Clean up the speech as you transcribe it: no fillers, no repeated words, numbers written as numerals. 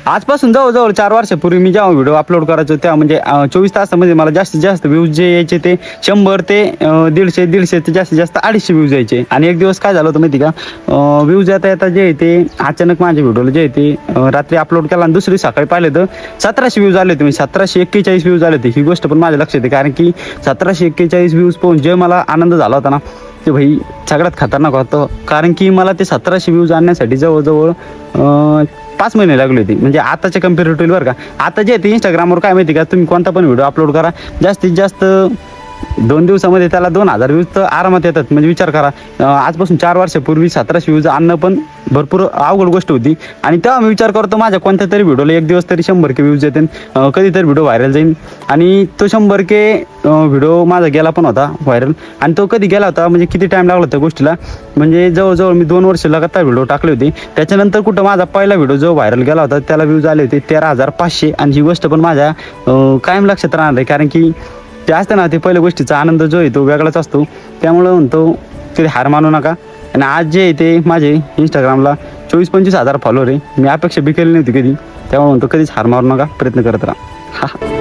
आजपासून जवळजवळ 4 वर्षापूर्वी मी जेव्हा व्हिडिओ अपलोड करायचो तेव्हा म्हणजे 24 तासामध्ये मला जास्तीत जास्त व्ह्यूज जे यायचे ते 100 ते 150 ते जास्तीत जास्त 250 व्ह्यूज यायचे. आणि एक दिवस काय झालं होतं माहिती का, व्ह्यूज येता येता जे आहे ते अचानक माझ्या व्हिडिओला जे आहे ते रात्री अपलोड केला आणि दुसरी सकाळी पाहिले तर 1700 व्ह्यूज आले होते. म्हणजे 1741 व्ह्यूज आले होते. ही गोष्ट पण माझ्या लक्षात आहे, कारण की 1741 व्ह्यूज पाहून जे मला आनंद झाला होता ना ते भाई सगळ्यात खतरनाक होतं. कारण की मला ते 1700 व्ह्यूज आणण्यासाठी जवळजवळ 5 महिने लागले होते. म्हणजे आताच्या कम्पॅरेटिव्ह बरं का. आता जे आहे ते इंस्टाग्रामवर काय माहिती का, तुम्ही कोणता पण व्हिडिओ अपलोड करा, जास्तीत जास्त 2 दिवसामध्ये त्याला 2000 व्ह्यूज तर आरामात येतात. म्हणजे विचार करा, आजपासून 4 वर्षापूर्वी 1700 व्ह्यूज आणणं पण भरपूर अवघड गोष्ट होती. आणि तेव्हा मी विचार करतो माझ्या कोणत्या तरी व्हिडिओला एक दिवस तरी 100K व्ह्यूज येतील, कधीतरी व्हिडिओ व्हायरल जाईल. आणि तो 100K व्हिडिओ माझा गेला पण होता व्हायरल. आणि तो कधी गेला होता म्हणजे किती टाईम लागला त्या गोष्टीला, म्हणजे जवळजवळ मी 2 वर्ष लगातार व्हिडिओ टाकले होते. त्याच्यानंतर कुठं माझा पहिला व्हिडिओ जो व्हायरल गेला होता त्याला व्ह्यूज आले होते 13,500. आणि ही गोष्ट पण माझ्या कायम लक्षात राहणार आहे, कारण की ते असतं ना, ते पहिल्या गोष्टीचा आनंद जो आहे तो वेगळाच असतो. त्यामुळं म्हणतो कधी हार मानू नका. आणि आज जे आहे ते माझे इंस्टाग्रामला 24-25 हजार फॉलोअर आहे. मी अपेक्षा बी केली नव्हती कधी, त्यामुळे म्हणतो कधीच हार मारू नका, प्रयत्न करत राहा.